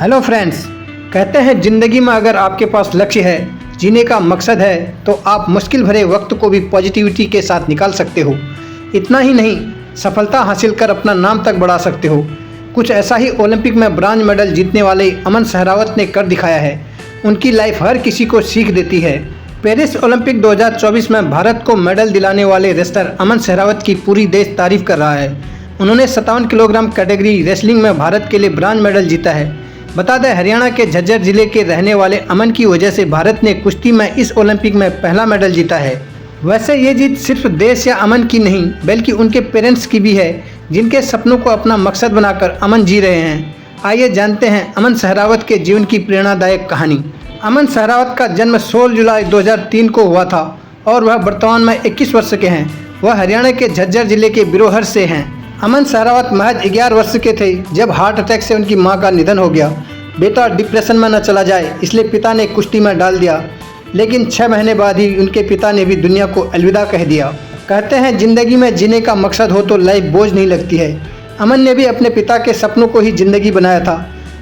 Hello friends, कहते हैं ज़िंदगी में अगर आपके पास लक्ष्य है, जीने का मकसद है, तो आप मुश्किल भरे वक्त को भी पॉजिटिविटी के साथ निकाल सकते हो। इतना ही नहीं, सफलता हासिल कर अपना नाम तक बढ़ा सकते हो। कुछ ऐसा ही ओलंपिक में ब्रांज मेडल जीतने वाले अमन सहरावत ने कर दिखाया है। उनकी लाइफ हर किसी को सीख देती है। पेरिस ओलंपिक 2024 में भारत को मेडल दिलाने वाले रेसलर अमन सहरावत की पूरी देश तारीफ कर रहा है। उन्होंने 57 किलोग्राम कैटेगरी रेसलिंग में भारत के लिए ब्रांज मेडल जीता है। बता दें, हरियाणा के झज्जर जिले के रहने वाले अमन की वजह से भारत ने कुश्ती में इस ओलंपिक में पहला मेडल जीता है। वैसे ये जीत सिर्फ देश या अमन की नहीं, बल्कि उनके पेरेंट्स की भी है, जिनके सपनों को अपना मकसद बनाकर अमन जी रहे हैं। आइए जानते हैं अमन सहरावत के जीवन की प्रेरणादायक कहानी। अमन सहरावत का जन्म 16 जुलाई 2003 को हुआ था और वह वर्तमान में 21 वर्ष के हैं। वह हरियाणा के झज्जर जिले के बिरोहर से हैं। अमन सहरावत महज 11 वर्ष के थे जब हार्ट अटैक से उनकी मां का निधन हो गया। बेटा डिप्रेशन में न चला जाए, इसलिए पिता ने कुश्ती में डाल दिया, लेकिन 6 महीने बाद ही उनके पिता ने भी दुनिया को अलविदा कह दिया। कहते हैं ज़िंदगी में जीने का मकसद हो तो लाइफ बोझ नहीं लगती है। अमन ने भी अपने पिता के सपनों को ही ज़िंदगी बनाया था।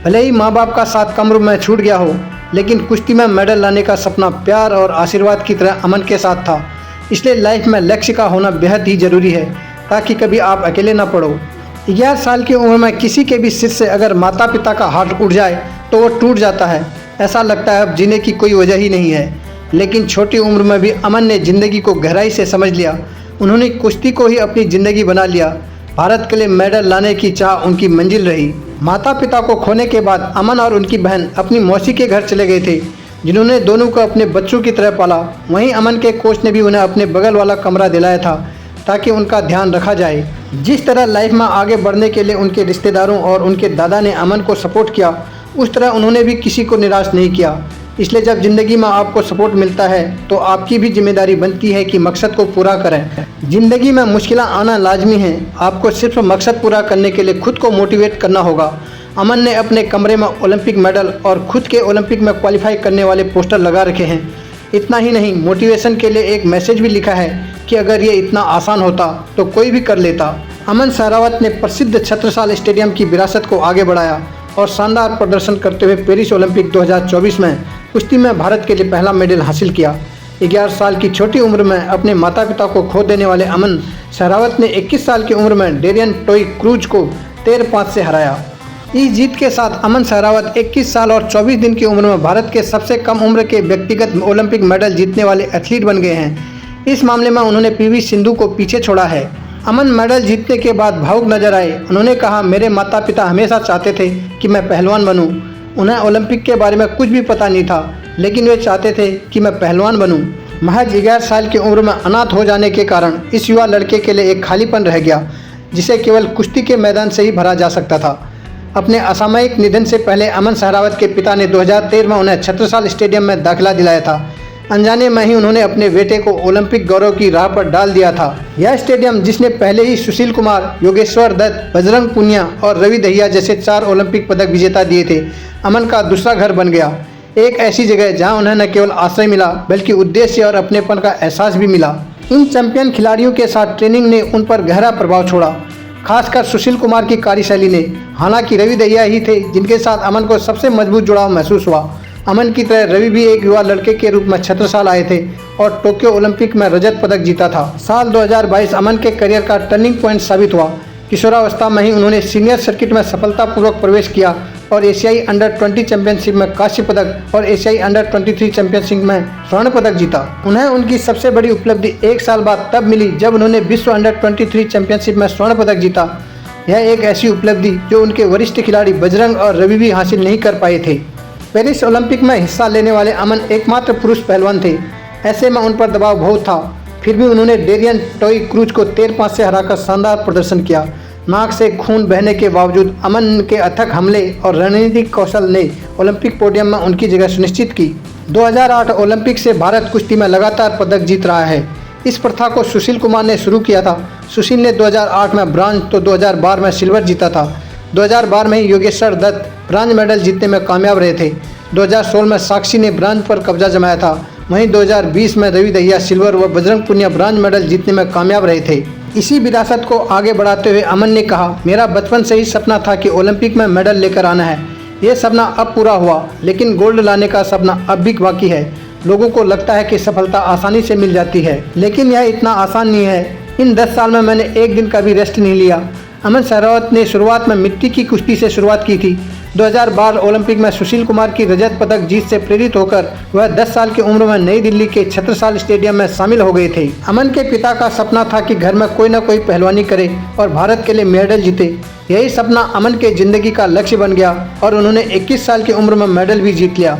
भले ही माँ बाप का साथ कम उम्र में छूट गया हो, लेकिन कुश्ती में मेडल लाने का सपना प्यार और आशीर्वाद की तरह अमन के साथ था। इसलिए लाइफ में लक्ष्य का होना बेहद ही ज़रूरी है, ताकि कभी आप अकेले ना पड़ो। 11 साल की उम्र में किसी के भी सिर से अगर माता पिता का हाथ उठ जाए तो वो टूट जाता है। ऐसा लगता है अब जीने की कोई वजह ही नहीं है। लेकिन छोटी उम्र में भी अमन ने ज़िंदगी को गहराई से समझ लिया। उन्होंने कुश्ती को ही अपनी ज़िंदगी बना लिया। भारत के लिए मेडल लाने की चाह उनकी मंजिल रही। माता पिता को खोने के बाद अमन और उनकी बहन अपनी मौसी के घर चले गए थे, जिन्होंने दोनों को अपने बच्चों की तरह पाला। वहीं अमन के कोच ने भी उन्हें अपने बगल वाला कमरा दिलाया था, ताकि उनका ध्यान रखा जाए। जिस तरह लाइफ में आगे बढ़ने के लिए उनके रिश्तेदारों और उनके दादा ने अमन को सपोर्ट किया, उस तरह उन्होंने भी किसी को निराश नहीं किया। इसलिए जब ज़िंदगी में आपको सपोर्ट मिलता है तो आपकी भी जिम्मेदारी बनती है कि मकसद को पूरा करें। ज़िंदगी में मुश्किलें आना लाजमी है। आपको सिर्फ मकसद पूरा करने के लिए खुद को मोटिवेट करना होगा। अमन ने अपने कमरे में ओलंपिक मेडल और खुद के ओलंपिक में क्वालिफाई करने वाले पोस्टर लगा रखे हैं। इतना ही नहीं, मोटिवेशन के लिए एक मैसेज भी लिखा है कि अगर ये इतना आसान होता तो कोई भी कर लेता। अमन सहरावत ने प्रसिद्ध छत्रसाल स्टेडियम की विरासत को आगे बढ़ाया और शानदार प्रदर्शन करते हुए पेरिस ओलंपिक 2024 में कुश्ती में भारत के लिए पहला मेडल हासिल किया। 11 साल की छोटी उम्र में अपने माता पिता को खो देने वाले अमन सहरावत ने 21 साल की उम्र में डेरियन टोई क्रूज को 13-5 से हराया। इस जीत के साथ अमन सहरावत 21 साल और 24 दिन की उम्र में भारत के सबसे कम उम्र के व्यक्तिगत ओलंपिक मेडल जीतने वाले एथलीट बन गए हैं। इस मामले में उन्होंने पीवी सिंधु को पीछे छोड़ा है। अमन मेडल जीतने के बाद भावुक नजर आए। उन्होंने कहा, मेरे माता पिता हमेशा चाहते थे कि मैं पहलवान बनूं। उन्हें ओलंपिक के बारे में कुछ भी पता नहीं था, लेकिन वे चाहते थे कि मैं पहलवान बनूं। महज 11 साल की उम्र में अनाथ हो जाने के कारण इस युवा लड़के के लिए एक खालीपन रह गया, जिसे केवल कुश्ती के मैदान से ही भरा जा सकता था। अपने असामयिक निधन से पहले अमन सहरावत के पिता ने 2013 में उन्हें छत्रसाल स्टेडियम में दाखिला दिलाया था। अनजाने में ही उन्होंने अपने बेटे को ओलंपिक गौरव की राह पर डाल दिया था। यह स्टेडियम, जिसने पहले ही सुशील कुमार, योगेश्वर दत्त, बजरंग पुनिया और रवि दहिया जैसे 4 ओलंपिक पदक विजेता दिए थे, अमन का दूसरा घर बन गया। एक ऐसी जगह जहां उन्हें न केवल आश्रय मिला, बल्कि उद्देश्य और अपनेपन का एहसास भी मिला। इन चैंपियन खिलाड़ियों के साथ ट्रेनिंग ने उन पर गहरा प्रभाव छोड़ा, खासकर सुशील कुमार की कार्यशैली ने। हालांकि रवि दहिया ही थे जिनके साथ अमन को सबसे मजबूत जुड़ाव महसूस हुआ। अमन की तरह रवि भी एक युवा लड़के के रूप में छत्रसाल आए थे और टोक्यो ओलंपिक में रजत पदक जीता था। साल 2022 अमन के करियर का टर्निंग पॉइंट साबित हुआ। किशोरावस्था में ही उन्होंने सीनियर सर्किट में सफलतापूर्वक प्रवेश किया और एशियाई अंडर 20 चैंपियनशिप में कांस्य पदक और एशियाई अंडर 23 चैंपियनशिप में स्वर्ण पदक जीता। उन्हें उनकी सबसे बड़ी उपलब्धि 1 साल बाद तब मिली जब उन्होंने विश्व अंडर 23 चैंपियनशिप में स्वर्ण पदक जीता। यह एक ऐसी उपलब्धि जो उनके वरिष्ठ खिलाड़ी बजरंग और रवि भी हासिल नहीं कर पाए थे। पेरिस ओलंपिक में हिस्सा लेने वाले अमन एकमात्र पुरुष पहलवान थे। ऐसे में उन पर दबाव बहुत था। फिर भी उन्होंने डेरियन टोई क्रूज को 13-5 से हराकर शानदार प्रदर्शन किया। नाक से खून बहने के बावजूद अमन के अथक हमले और रणनीतिक कौशल ने ओलंपिक पोडियम में उनकी जगह सुनिश्चित की। 2008 ओलंपिक से भारत कुश्ती में लगातार पदक जीत रहा है। इस प्रथा को सुशील कुमार ने शुरू किया था। सुशील ने 2008 में ब्रांज तो 2012 में सिल्वर जीता था। 2012 में ही योगेश्वर दत्त ब्रांज मेडल जीतने में कामयाब रहे थे। 2016 में साक्षी ने ब्रांज पर कब्जा जमाया था। वहीं 2020 में रवि दहिया सिल्वर व बजरंग पुनिया ब्रांज मेडल जीतने में कामयाब रहे थे। इसी विरासत को आगे बढ़ाते हुए अमन ने कहा, मेरा बचपन से ही सपना था कि ओलंपिक में मेडल लेकर आना है। ये सपना अब पूरा हुआ, लेकिन गोल्ड लाने का सपना अब भी बाकी है। लोगों को लगता है कि सफलता आसानी से मिल जाती है, लेकिन यह इतना आसान नहीं है। इन 10 साल में मैंने एक दिन का भी रेस्ट नहीं लिया। अमन सहरावत ने शुरुआत में मिट्टी की कुश्ती से शुरुआत की थी। 2012 ओलंपिक में सुशील कुमार की रजत पदक जीत से प्रेरित होकर वह 10 साल की उम्र में नई दिल्ली के छत्रसाल स्टेडियम में शामिल हो गए थे। अमन के पिता का सपना था कि घर में कोई न कोई पहलवानी करे और भारत के लिए मेडल जीते। यही सपना अमन के जिंदगी का लक्ष्य बन गया और उन्होंने 21 साल की उम्र में मेडल भी जीत लिया।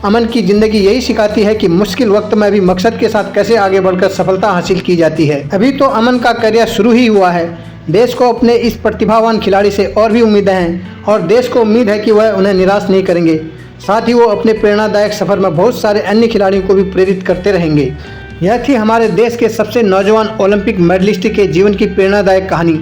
अमन की ज़िंदगी यही सिखाती है कि मुश्किल वक्त में भी मकसद के साथ कैसे आगे बढ़कर सफलता हासिल की जाती है। अभी तो अमन का करियर शुरू ही हुआ है। देश को अपने इस प्रतिभावान खिलाड़ी से और भी उम्मीदें हैं और देश को उम्मीद है कि वह उन्हें निराश नहीं करेंगे। साथ ही वो अपने प्रेरणादायक सफ़र में बहुत सारे अन्य खिलाड़ियों को भी प्रेरित करते रहेंगे। यह थी हमारे देश के सबसे नौजवान ओलंपिक मेडलिस्ट के जीवन की प्रेरणादायक कहानी,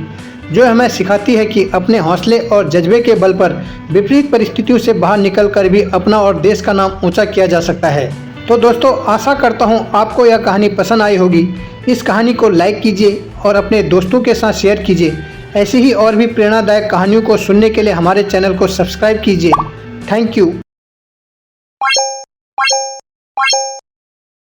जो हमें सिखाती है कि अपने हौसले और जज्बे के बल पर विपरीत परिस्थितियों से बाहर निकलकर भी अपना और देश का नाम ऊंचा किया जा सकता है। तो दोस्तों, आशा करता हूं आपको यह कहानी पसंद आई होगी। इस कहानी को लाइक कीजिए और अपने दोस्तों के साथ शेयर कीजिए। ऐसी ही और भी प्रेरणादायक कहानियों को सुनने के लिए हमारे चैनल को सब्सक्राइब कीजिए। Thank you.